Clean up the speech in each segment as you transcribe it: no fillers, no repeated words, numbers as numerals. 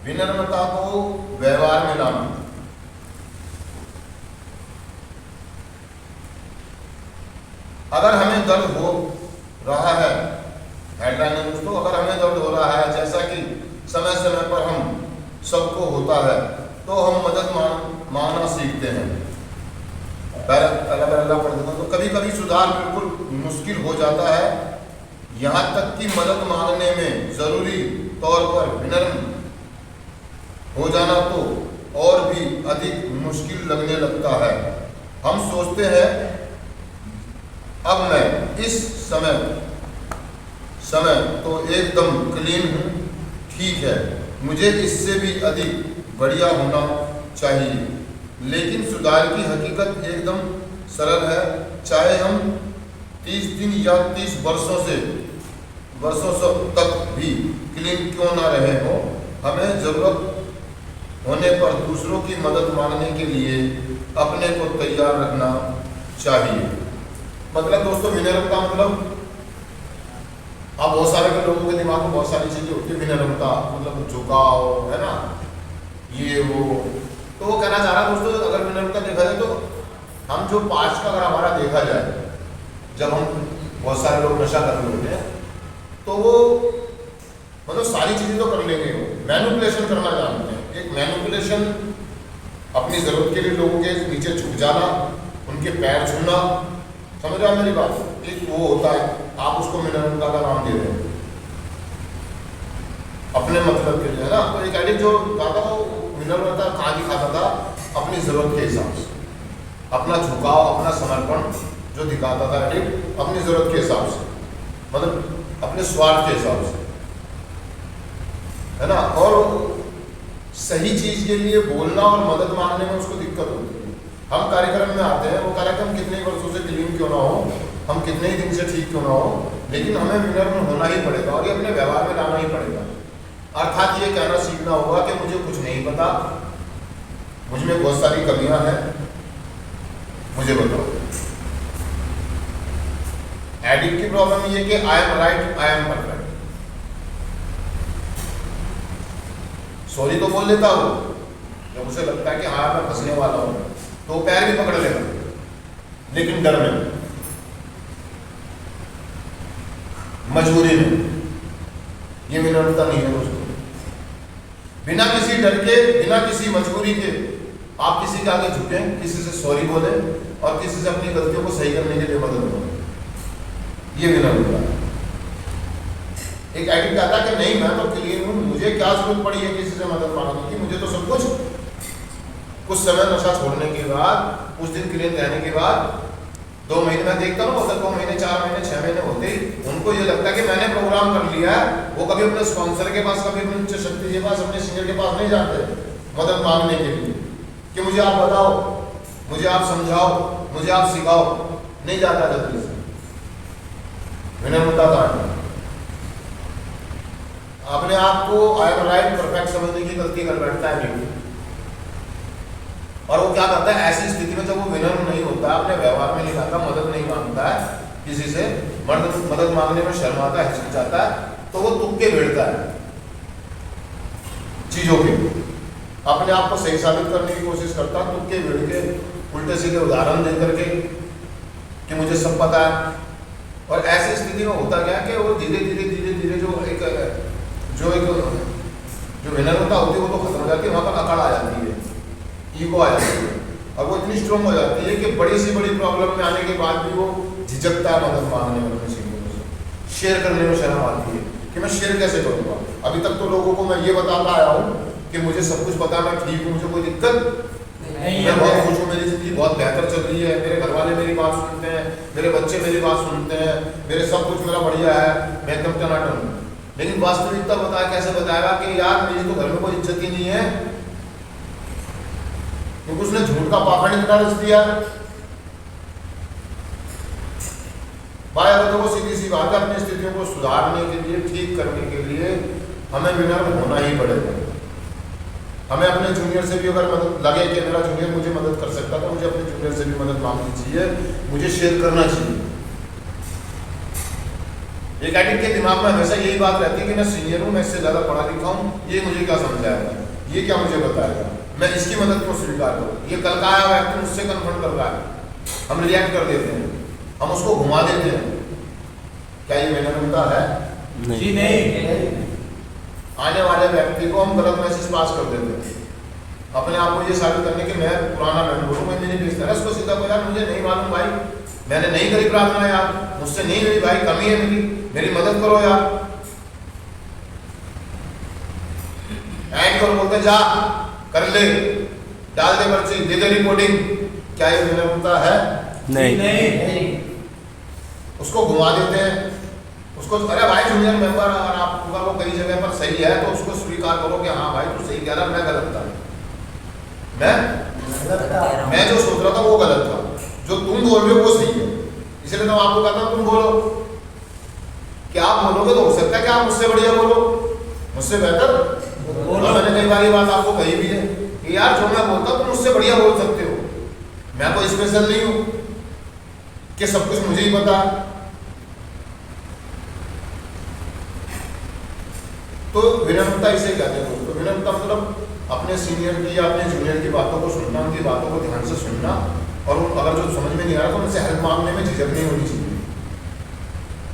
विनम्रता को व्यवहार में लाना। अगर हमें दर्द हो रहा है, हेडलाइन है दोस्तों, अगर हमें दर्द हो रहा है जैसा कि समय समय पर हम सबको होता है, तो हम मदद मांगना सीखते हैं। पहला पढ़ देता हूं। तो कभी कभी सुधार बिल्कुल मुश्किल हो जाता है, यहाँ तक कि मदद मांगने में जरूरी तौर पर विनम्र हो जाना तो और भी अधिक मुश्किल लगने लगता है। हम सोचते हैं अब मैं इस समय तो एकदम क्लीन हूँ, ठीक है, मुझे इससे भी अधिक बढ़िया होना चाहिए। लेकिन सुधार की हकीकत एकदम सरल है। चाहे हम 30 दिन या 30 वर्षों तक भी क्लीन क्यों ना रहे हो, हमें जरूरत होने पर दूसरों की मदद मांगने के लिए अपने को तैयार रखना चाहिए। मतलब दोस्तों विनम्रता मतलब, अब बहुत सारे लोगों के दिमाग में बहुत सारी चीजें होती है। विनम्रता मतलब झुकाव, है ना, ये वो। तो वो कहना चाह रहा है दोस्तों, अगर विनम्रता देखा जाए तो हम जो पास्ट का अगर हमारा देखा जाए, जब हम बहुत सारे लोग नशा कर रहे होते हैं तो वो मतलब सारी चीजें तो कर लेंगे, वो मैनिपुलेशन करना जानते हैं। एक मैनिपुलेशन, अपनी जरूरत के लिए लोगों के नीचे झुक जाना, उनके पैर छूना, समझ रहे हो मेरी बात? एक वो होता है, आप उसको विनम्रता का नाम दे रहे हैं अपने मतलब के लिए, है ना। तो एक एडिक्ट जो था वो विनम्रता कहाँ दिखाता था? अपनी जरूरत के हिसाब से, अपना झुकाव, अपना समर्पण जो दिखाता था एडिक्ट अपनी जरूरत के हिसाब से, मतलब अपने स्वार्थ के हिसाब से, है ना। और सही चीज के लिए बोलना और मदद मांगने में उसको दिक्कत होती है। हम कार्यक्रम में आते हैं, वो कार्यक्रम कितने ही वर्षों से क्लीन क्यों ना हो, हम कितने ही दिन से ठीक क्यों ना हो, लेकिन हमें विनम्र होना ही पड़ेगा और ये अपने व्यवहार में लाना ही पड़ेगा। अर्थात ये कहना सीखना होगा कि मुझे कुछ नहीं पता, मुझ में बहुत सारी कमियां हैं, मुझे बताओ। एडिक्ट की प्रॉब्लम ये कि I am right, I am perfect. Sorry तो बोल लेता हूं जब उसे लगता है कि हाँ मैं फंसने वाला हूं, तो पैर भी पकड़ लेगा, लेकिन डर में, मजबूरी में। ये विनम्रता नहीं है दोस्तों। बिना किसी डर के, बिना किसी मजबूरी के आप किसी के आगे झुकें, किसी से सॉरी बोले और किसी से अपनी गलतियों को सही करने के लिए मदद करें, ये विनम्रता है। एक एडिक्ट कहता है कि नहीं मैं तो क्लीन हूं, मुझे क्या जरूरत पड़ी है किसी से मदद मांगने की, मुझे तो सब कुछ समय नशा छोड़ने के बाद, कुछ दिन क्लीन रहने के बाद, 2 महीने में देखता हूँ, अगर 2 महीने, 4 महीने, 6 महीने होते ही उनको ये लगता है कि मैंने प्रोग्राम कर लिया है। वो कभी अपने स्पॉन्सर के पास, कभी अपने उच्च शक्ति के पास, अपने सीनियर के पास नहीं जाते मदद मांगने के लिए कि मुझे आप बताओ, मुझे आप समझाओ, मुझे आप सिखाओ, नहीं जाता जल्दी से। विनम्रता का अपने आप को आई एम राइट, परफेक्ट समझने की गलती कर बैठता है नहीं। और वो क्या करता है ऐसी स्थिति में, जब वो विनम्र नहीं होता, अपने व्यवहार में नहीं लाता, मदद नहीं मांगता है किसी से, मदद मांगने में शर्माता है, हिचकिचाता है, तो वो तुक्के भिड़ता है चीजों के, अपने आप को सही साबित करने की कोशिश करता, तुक्के भिड़ के, उल्टे सीधे उदाहरण दे करके कि मुझे सब पता है। और ऐसी स्थिति में होता क्या कि वो धीरे धीरे जो विनम्रता होती है वो तो खत्म हो जाती है, वहां पर अकड़ आ जाती है, ईगो आ जाती है, और वो इतनी स्ट्रॉन्ग हो जाती है कि बड़ी से बड़ी प्रॉब्लम में आने के बाद भी वो झिझकता है मदद मांगने में, अपने सीनियरों से शेयर करने में शर्म आती है कि मैं शेयर कैसे करूँगा। अभी तक तो लोगों को मैं ये बताता आया हूँ कि मुझे सब कुछ पता, मैं ठीक हूँ, मुझे कोई दिक्कत नहीं, मैं बहुत खुश हूँ, मेरी जिंदगी बहुत बेहतर चल रही है, मेरे घर वाले मेरी बात सुनते हैं, मेरे बच्चे मेरी बात सुनते हैं, मेरे सब कुछ मेरा बढ़िया है, मैं एकदम टनाटन हूँ। लेकिन वास्तविकता बताया कैसे बताएगा कि यार मेरी तो घर में कोई इज्जत ही नहीं है, क्योंकि उसने झूठ का पाखंड इतना रच दिया। भाई अगर तो सीधी सी बात है, अपनी स्थितियों को सुधारने के लिए, ठीक करने के लिए हमें विनम्र होना ही पड़ेगा। हमें अपने जूनियर से भी अगर मदद लगे कि मेरा जूनियर मुझे मदद कर सकता तो मुझे अपने जूनियर से भी मदद मांगनी चाहिए, मुझे शेयर करना चाहिए। एक एडिक्ट के दिमाग में हमेशा यही बात रहती है कि मैं सीनियर हूँ, मैं इससे ज़्यादा पढ़ा लिखा हूँ, ये मुझे क्या समझाएगा, ये क्या मुझे बताएगा, मैं इसकी मदद को स्वीकार करूँ। ये कल का आया व्यक्ति मुझसे कन्फ्रंट कर रहा है, हम रिएक्ट कर देते हैं, हम उसको घुमा देते हैं। क्या ये विनम्रता है? जी नहीं। आने वाले व्यक्ति को हम गलत मैसेज पास कर देते हैं, अपने आप को ये साबित करने के मैं पुराना मेंबर हूँ, मैं नहीं बेचता है। उसको सीधा बोला, मुझे नहीं मालूम भाई, मैंने नहीं करी प्रार्थना यार, मुझसे नहीं हुई भाई, कमी है मेरी मदद करो यार। एंड कर बोलते जा कर ले, डाल दे पर्ची, दे दे रिपोर्टिंग। क्या ये विनम्रता है? नहीं। उसको घुमा देते हैं, उसको अरे भाई जूनियर मेंबर, अगर आपका वो कई जगह पर सही है तो उसको स्वीकार करो कि हाँ भाई तू सही कह रहा, मैं गलत था, मैं जो सोच रहा था वो गलत था, जो तुम बोल रहे हो वो सही है। इसलिए तो आपको कहता हूं तुम बोलो, कि आप बोलोगे तो हो सकता है कि आप मुझसे बढ़िया बोलो, मुझसे बेहतर बोलो। मैंने कई बार ये बात आपको कही भी है कि यार जो मैं बोलता हूं तुम मुझसे बढ़िया बोल सकते हो, मैं कोई स्पेशल नहीं हूं कि सब कुछ मुझे ही पता। तो विनम्रता इसे कहते हैं दोस्तों। विनम्रता मतलब अपने सीनियर की या अपने जूनियर की बातों को सुनना, उनकी बातों को ध्यान से सुनना, और अगर जो समझ में नहीं आ रहा तो उनसे हेल्प मांगने में झिझक नहीं होनी चाहिए,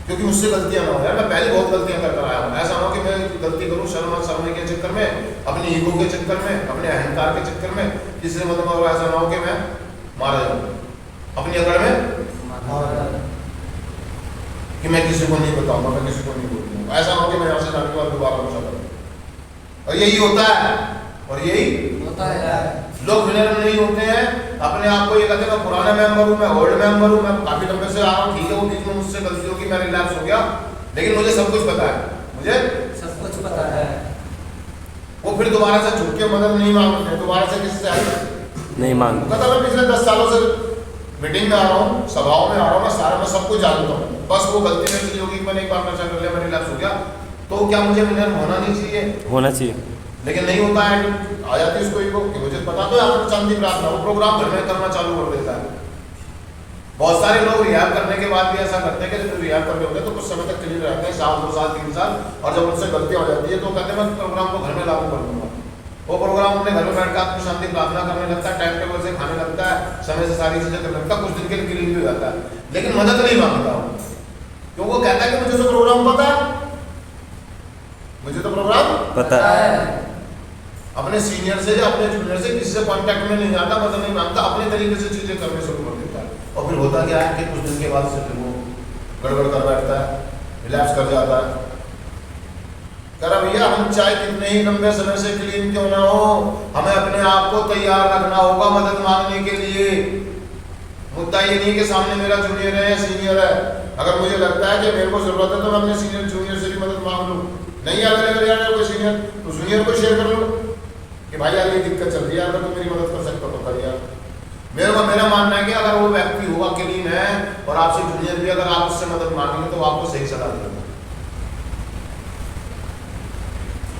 क्योंकि मुझसे गलतियां ना हो यार। मैं पहले बहुत गलतियां कर आया हूँ, ऐसा ना हो कि मैं गलती करूँ शर्म के चक्कर में, अपनी ईगो के चक्कर में, अपने अहंकार के चक्कर में, किसी से मतलब और ऐसा ना हो कि मैं मारा जाऊँ अपनी अकड़ में कि मैं किसी को नहीं बताऊंगा, मैं किसी को नहीं बोलूंगा, ऐसा ना हो कि मैं यहाँ से जाने के बाद दोबारा पूछा करूँ। और यही होता है, और यही होता है। लोग विनम्र नहीं होते हैं, अपने आप को ये कहते हैं मैं पुराना मेंबर हूँ, मैं ओल्ड मेंबर हूँ, मैं काफी लंबे से आ रहा हूँ, ठीक है वो बीच में मुझसे गलती होगी, मैं रिलैक्स हो गया, लेकिन मुझे सब कुछ पता है, मुझे सब कुछ पता है। वो फिर दोबारा से झुक के मदद नहीं मांगते, दोबारा से किसी से हेल्प नहीं मांगते। कहता मैं पिछले 10 सालों से मीटिंग में आ रहा हूँ, सभाओं में आ रहा हूँ, मैं सारा मैं सब कुछ जानता हूँ, बस वो गलती मेरे से होगी कि मैंने एक बार नशा कर लिया, मैं रिलैक्स हो गया, तो क्या मुझे विनम्र होना नहीं चाहिए? होना चाहिए, लेकिन नहीं होता है। आ जाती है उसको ईगो कि मुझे पता तो है आपने चांदी प्रार्थना, वो प्रोग्राम घर में करना चालू कर देता है। बहुत सारे लोग रिहैब करने के बाद भी ऐसा करते हैं कि जब रिहैब कर रहे होते हैं तो कुछ समय तक क्लीन रहते हैं, साल 2 साल 3 साल, और जब उनसे गलती हो जाती है तो कहते हैं मैं प्रोग्राम को घर में लागू कर दूंगा। वो प्रोग्राम अपने घर में बैठ कर आत्म शांति प्रार्थना करने लगता है, टाइम टेबल से खाने लगता है, समय से सारी चीजें करने लगता है, कुछ दिन के लिए क्लीन भी हो जाता है, लेकिन मदद नहीं मांगता हूँ, क्यों? वो कहता है कि मुझे तो प्रोग्राम पता है, मुझे तो प्रोग्राम पता है। अपने सीनियर से या अपने जूनियर से किसी से कांटेक्ट में नहीं आता, मदद नहीं मांगता, अपने तरीके से चीजें करने शुरू कर देता है, और फिर होता क्या है कि कुछ दिन के बाद से फिर वो गड़बड़ कर बैठता है, रिलैक्स कर जाता है। कह रहा भैया हम चाहे कितने ही लंबे समय से क्लीन क्यों ना हो, हमें अपने आप को तैयार रखना होगा मदद मांगने के लिए। मुद्दा ये नहीं कि सामने मेरा जूनियर है या सीनियर है, अगर मुझे लगता है कि मेरे को जरूरत है तो मैं अपने सीनियर जूनियर से भी मदद मांग लूँ, नहीं अगर यार कोई सीनियर तो जूनियर को शेयर कर लो कि भाई यार ये दिक्कत चल रही है, अगर तुम मेरी मदद कर सकते हो तो कर यार। मेरा मानना है कि अगर वो व्यक्ति हुआ क्लीन है और आपसे जूनियर भी अगर आप उससे मदद मांगेंगे तो आपको सही सलाह देगा।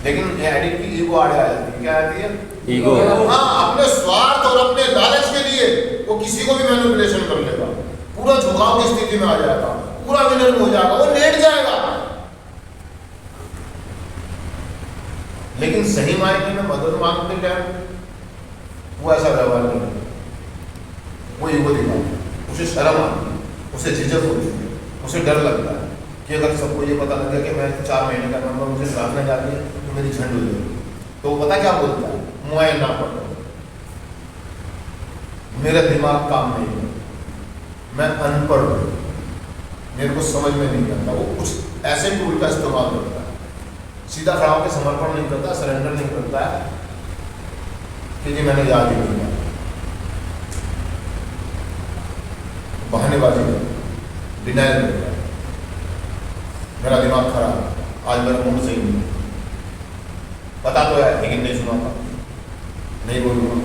लेकिन एडिक्ट की ईगो आड़े आ जाती है, क्या आती है? ईगो। हाँ, अपने स्वार्थ और अपने लालच के लिए वो किसी को भी मैनिपुलेशन कर लेगा, पूरा झुकाव की स्थिति में आ जाएगा, पूरा विनम्र हो जाएगा, वो लेट जाएगा। लेकिन सही मायने में मदद मांगते टाइम वो ऐसा व्यवहार नहीं करता, वो ईगो दिखाता, उसे शर्म आती है, उसे झिझक होती है, उसे डर लगता है कि अगर सबको ये पता लग गया कि मैं 4 महीने का मेंबर, मुझे प्रार्थना जाती है तो मेरी झंड हो जाएगी, तो पता क्या बोलता है? मुआयन ना पड़ता, मेरा दिमाग काम नहीं है, मैं अनपढ़ हूँ, मेरे को समझ में नहीं आता। वो कुछ ऐसे टूल का इस्तेमाल करता है, सीधा खड़ा होकर समर्पण नहीं करता, सरेंडर नहीं करता है कि जी मैंने याद ही नहीं किया, बहानेबाजी करता है, डिनाइल करता है, मेरा दिमाग खराब, आज मेरा मूड सही नहीं, पता तो है लेकिन नहीं सुना, नहीं बोलूँगा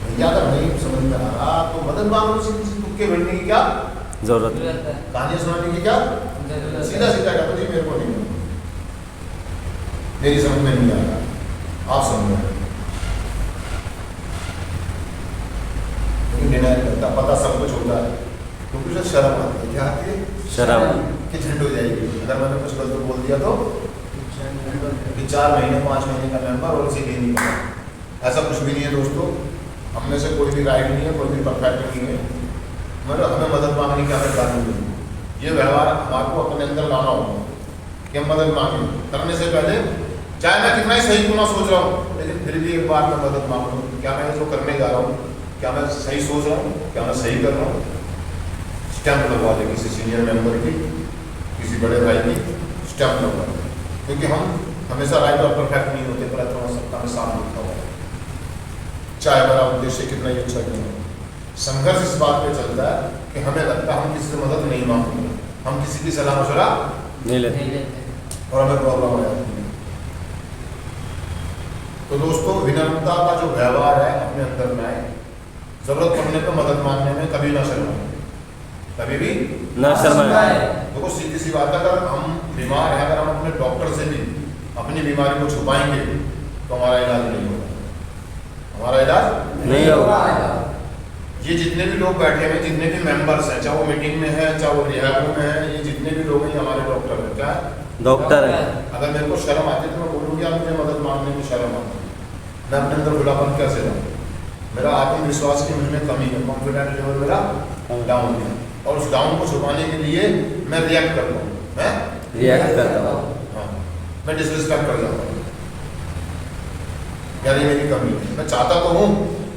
भैया। अगर नहीं समझ में आ रहा तो मदद मांगो, सीधी तुक्के बैठने की क्या जरूरत है, कहानियां सुनाने की क्या सीधा सीधा कहता जी मेरे को नहीं, मेरी समझ में नहीं आ रहा, आप समझ रहे, लेकिन डिनाइल करता, पता सब कुछ होता है, क्योंकि उसे शर्म शर्म कि झंड हो जाएगी अगर मैंने कुछ गलत बोल दिया तो कि 4 महीने 5 महीने का मेंबर और उसे ये नहीं पता। ऐसा कुछ भी नहीं है दोस्तों, हम में से कोई भी राइट नहीं है, कोई भी परफेक्ट नहीं है। मतलब हमें मदद मांगने की हमें कारण नहीं है। ये व्यवहार हमारे को अपने अंदर लाना होगा कि हम मदद मांगे करने से पहले, चाहे मैं कितना ही सही क्यों ना सोच रहा हूँ, लेकिन फिर भी एक बार मैं मदद मांग लूँ, क्या मैं जो करने जा रहा हूँ क्या मैं सही सोच रहा हूँ, क्या मैं सही कर रहा हूँ। स्टैंप लगवा दे किसी सीनियर मेंबर की, किसी बड़े भाई की स्टैंप लगवा दे, क्योंकि हम हमेशा राइट और परफेक्ट नहीं होते, पर थोड़ा सबका में साथ लिखा हुआ है, चाहे हमारा उद्देश्य कितना ही अच्छा क्यों हो। संघर्ष इस बात पे चलता है कि हमें लगता है हम किसी से मदद नहीं मांगेंगे, हम किसी की सलाह मशवरा नहीं लेते और हमें प्रॉब्लम हो जाती है। तो दोस्तों विनम्रता का जो व्यवहार है अपने अंदर में आए, जरूरत पड़ने पर मदद मांगने में कभी ना शर्माए, कभी भी ना शर्माए। देखो सीधी सी बात है, अगर हम बीमार हैं, अगर हम अपने डॉक्टर से भी अपनी बीमारी को छुपाएंगे तो हमारा इलाज नहीं होगा, हमारा इलाज नहीं होगा। ये जितने भी लोग बैठे हैं, जितने भी मेंबर्स हैं, चाहे वो मीटिंग में है चाहे वो रिहाब में है, ये जितने भी लोग हैं ये हमारे डॉक्टर हैं। क्या है? डॉक्टर है। अगर मेरे को शर्म आती है तो मैं बोलूँगी आप मुझे मदद मांगने में शर्म आती है, मैं अपने अंदर खुलापन कैसे लाऊं? मेरा आत्मविश्वास की मुझमें कमी है, कॉन्फिडेंस लेवल मेरा डाउन है, और उस डाउन को छुपाने के लिए मैं रिएक्ट करता हूँ, मैं रिएक्ट करता हूँ, हाँ मैं डिसरिस्पेक्ट कर जाता हूँ, यानी मेरी कमी है। मैं चाहता तो हूँ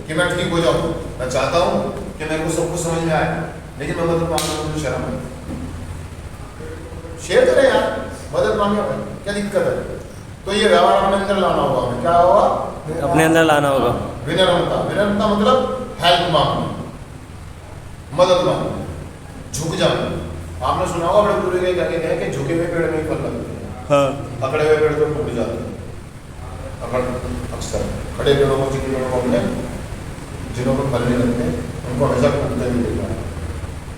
कि मैं ठीक हो जाऊँ, मैं चाहता हूँ कि मेरे को सब कुछ समझ में आए, लेकिन मैं मदद मांगने में मुझे शर्म है। शेयर करें यार, मदद मांगे भाई, क्या दिक्कत है? तो ये व्यवहार अपने अंदर लाना होगा, हमें क्या होगा? अपने अंदर लाना होगा। विनम्रता, विनम्रता मतलब हेल्प मांगना, मदद मांगना, झुक जाना। आपने सुना होगा बड़े पूरे कहते हैं कि झुके हुए पेड़ में ही फल लगते हैं, हाँ अकड़े हुए पेड़ तो टूट जाते हैं। अक्सर खड़े पेड़ों को, जिन पेड़ों को हमने जिन्हों को फल नहीं लगते उनको हमेशा टूटते भी देखा है,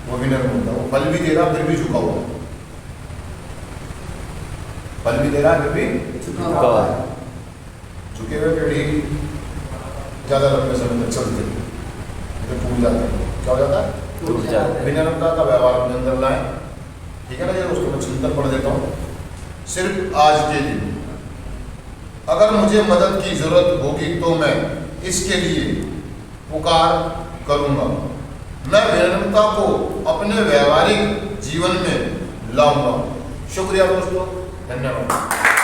वो विनम्र होता है। वो फल भी दे रहा फिर भी झुका हुआ, फल भी दे रहा है फिर भी झुका हुआ है। झुके हुए पेड़ ही ज़्यादा लंबे समय तक चलते हैं, तो टूट जाते हैं। क्या हो जाता है? टूट जाता है। विनम्रता का व्यवहार अपने अंदर लाएं, ठीक है ना? ये दोस्तों मैं चिंतन पढ़ देता हूँ। सिर्फ आज के दिन अगर मुझे मदद की जरूरत होगी तो मैं इसके लिए पुकार करूंगा। मैं विनम्रता को अपने व्यवहारिक जीवन में लाऊंगा। शुक्रिया दोस्तों, धन्यवाद।